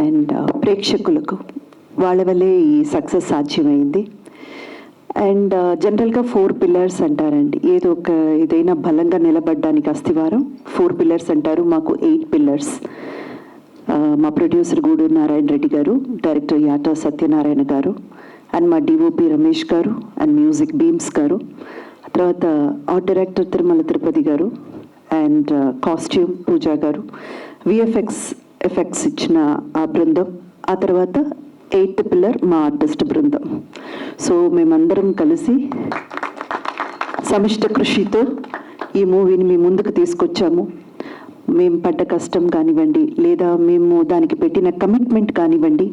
And ప్రేక్షకులకు వాళ్ళ వల్లే ఈ సక్సెస్ సాధ్యమైంది. అండ్ జనరల్గా 4 పిల్లర్స్ అంటారండి. ఏదైనా బలంగా నిలబడడానికి అస్థివారం 4 పిల్లర్స్ అంటారు. మాకు 8 పిల్లర్స్. మా ప్రొడ్యూసర్ గూడూరు నారాయణ రెడ్డి గారు, డైరెక్టర్ యాటా సత్యనారాయణ గారు, అండ్ మా డిఓపి రమేష్ గారు, అండ్ మ్యూజిక్ బీమ్స్ గారు, తర్వాత ఆర్ట్ డైరెక్టర్ తిరుమల తిరుపతి గారు, అండ్ కాస్ట్యూమ్ పూజా గారు, ఎఫెక్ట్స్ ఇచ్చిన ఆ బృందం, ఆ తర్వాత 8th పిల్లర్ మా ఆర్టిస్ట్ బృందం. సో మేమందరం కలిసి సమిష్ట కృషితో ఈ మూవీని మీ ముందుకు తీసుకొచ్చాము. మేము పడ్డ కష్టం కానివ్వండి, లేదా మేము దానికి పెట్టిన కమిట్మెంట్ కానివ్వండి,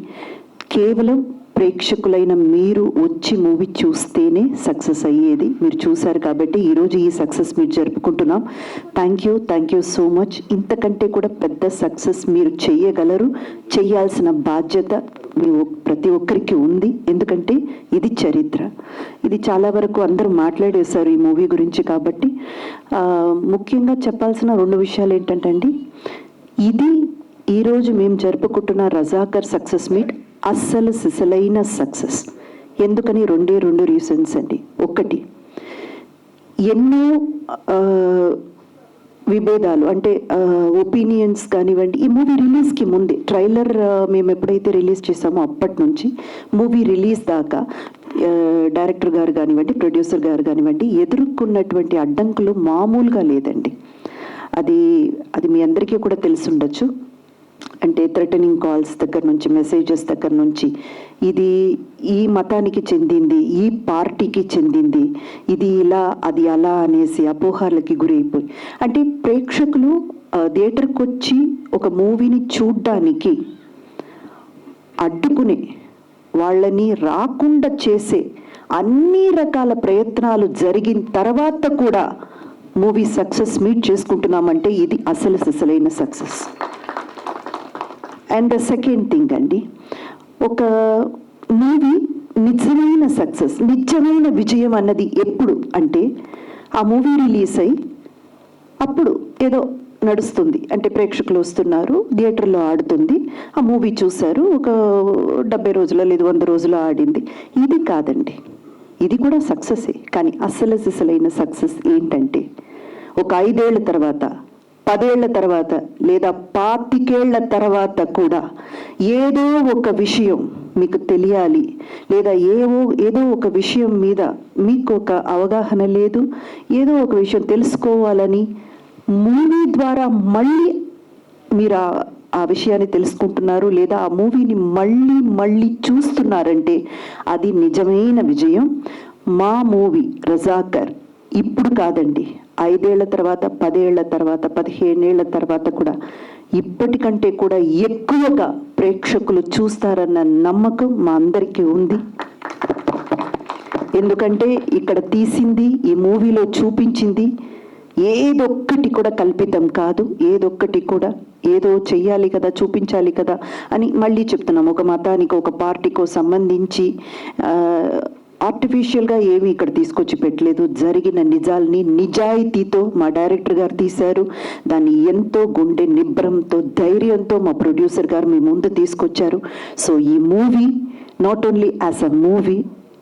కేవలం ప్రేక్షకులైన మీరు వచ్చి మూవీ చూస్తేనే సక్సెస్ అయ్యేది. మీరు చూశారు కాబట్టి ఈరోజు ఈ సక్సెస్ మీరు జరుపుకుంటున్నాం. Thank you so much. ఇంతకంటే కూడా పెద్ద సక్సెస్ మీరు చెయ్యగలరు. చెయ్యాల్సిన బాధ్యత ప్రతి ఒక్కరికి ఉంది. ఎందుకంటే ఇది చరిత్ర. ఇది చాలా వరకు అందరూ మాట్లాడేశారు ఈ మూవీ గురించి. కాబట్టి ముఖ్యంగా చెప్పాల్సిన 2 విషయాలు ఏంటంటే అండి, ఇది ఈరోజు మేము జరుపుకుంటున్న రజాకర్ సక్సెస్ మీట్ అస్సలు సిసలైన సక్సెస్. ఎందుకని 2 రీజన్స్ అండి. ఒకటి, ఎన్నో విభేదాలు అంటే ఒపీనియన్స్ కానివ్వండి. ఈ మూవీ రిలీజ్కి ముందే ట్రైలర్ మేము ఎప్పుడైతే రిలీజ్ చేసామో అప్పటి నుంచి మూవీ రిలీజ్ దాకా డైరెక్టర్ గారు కానివ్వండి, ప్రొడ్యూసర్ గారు కానివ్వండి, ఎదుర్కొన్నటువంటి అడ్డంకులు మామూలుగా లేదండి. అది మీ అందరికీ కూడా తెలిసి ఉండొచ్చు. అంటే థ్రెటనింగ్ కాల్స్ దగ్గర నుంచి, మెసేజెస్ దగ్గర నుంచి, ఇది ఈ మతానికి చెందింది, ఈ పార్టీకి చెందింది, ఇది ఇలా అది అలా అనేసి అపోహలకి గురైపోయి, అంటే ప్రేక్షకులు థియేటర్కి వచ్చి ఒక మూవీని చూడ్డానికి అడ్డుకునే, వాళ్ళని రాకుండా చేసే అన్ని రకాల ప్రయత్నాలు జరిగిన తర్వాత కూడా మూవీ సక్సెస్ మీట్ చేసుకుంటున్నామంటే ఇది అసలు సిసలైన success. And the second thing అండి, ఒక మూవీ నిజమైన సక్సెస్, నిజమైన విజయం అన్నది ఎప్పుడు అంటే, ఆ మూవీ రిలీజ్ అయ్యి అప్పుడు ఏదో నడుస్తుంది అంటే ప్రేక్షకులు వస్తున్నారు, థియేటర్లో ఆడుతుంది, ఆ మూవీ చూశారు, ఒక 70 రోజుల లేదు 100 రోజులు ఆడింది. ఇది కాదండి. ఇది కూడా సక్సెసే. కానీ అసలు సిసలైన సక్సెస్ ఏంటంటే, ఒక 5 ఏళ్ల తర్వాత, 10 ఏళ్ల తర్వాత, లేదా 25 ఏళ్ల తర్వాత కూడా ఏదో ఒక విషయం మీకు తెలియాలి, లేదా ఏదో ఒక విషయం మీద మీకు ఒక అవగాహన లేదు, ఏదో ఒక విషయం తెలుసుకోవాలని మూవీ ద్వారా మళ్ళీ మీరు ఆ విషయాన్ని తెలుసుకుంటున్నారు, లేదా ఆ మూవీని మళ్ళీ చూస్తున్నారంటే అది నిజమైన విజయం. మా మూవీ రజాకర్ ఇప్పుడు కాదండి, 5 ఏళ్ల తర్వాత, 10 ఏళ్ల తర్వాత, 15 ఏళ్ల తర్వాత కూడా ఇప్పటికంటే కూడా ఎక్కువగా ప్రేక్షకులు చూస్తారన్న నమ్మకం మా అందరికీ ఉంది. ఎందుకంటే ఇక్కడ తీసింది, ఈ మూవీలో చూపించింది ఏదొక్కటి కూడా కల్పితం కాదు. ఏదొక్కటి కూడా ఏదో చెయ్యాలి కదా, చూపించాలి కదా అని మళ్ళీ చెప్తున్నాం. ఒక మతానికి, ఒక పార్టీకో సంబంధించి ఆర్టిఫిషియల్గా ఏమీ ఇక్కడ తీసుకొచ్చి పెట్టలేదు. జరిగిన నిజాల్ని నిజాయితీతో మా డైరెక్టర్ గారు తీశారు. దాన్ని ఎంతో గుండె నిబ్రంతో, ధైర్యంతో మా ప్రొడ్యూసర్ గారు మీ ముందు తీసుకొచ్చారు. సో ఈ movie not only as a movie,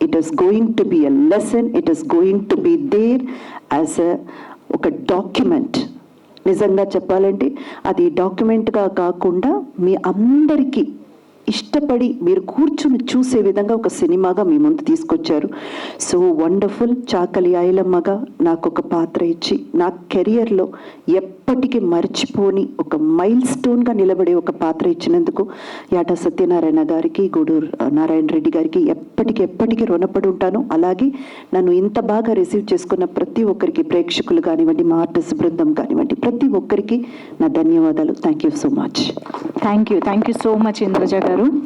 it is going to be a lesson, it is going to be there as ఒక డాక్యుమెంట్. నిజంగా చెప్పాలంటే అది డాక్యుమెంట్గా కాకుండా మీ అందరికీ ఇష్టపడి మీరు కూర్చుని చూసే విధంగా ఒక సినిమాగా మీ ముందు తీసుకొచ్చారు. So wonderful. చాకలి ఐలమ్మగా నాకు ఒక పాత్ర ఇచ్చి నా కెరియర్లో ఎప్పటికీ మర్చిపోని ఒక మైల్ స్టోన్గా నిలబడే ఒక పాత్ర ఇచ్చినందుకు యాటా సత్యనారాయణ గారికి, గూడూరు నారాయణ రెడ్డి గారికి ఎప్పటికీ రుణపడి ఉంటాను. అలాగే నన్ను ఇంత బాగా రిసీవ్ చేసుకున్న ప్రతి ఒక్కరికి, ప్రేక్షకులు కానివ్వండి, మా ఆర్టిస్ట్ బృందం కానివ్వండి, ప్రతి ఒక్కరికి నా ధన్యవాదాలు. Thank you so much. Thank you so much Indraja గారు.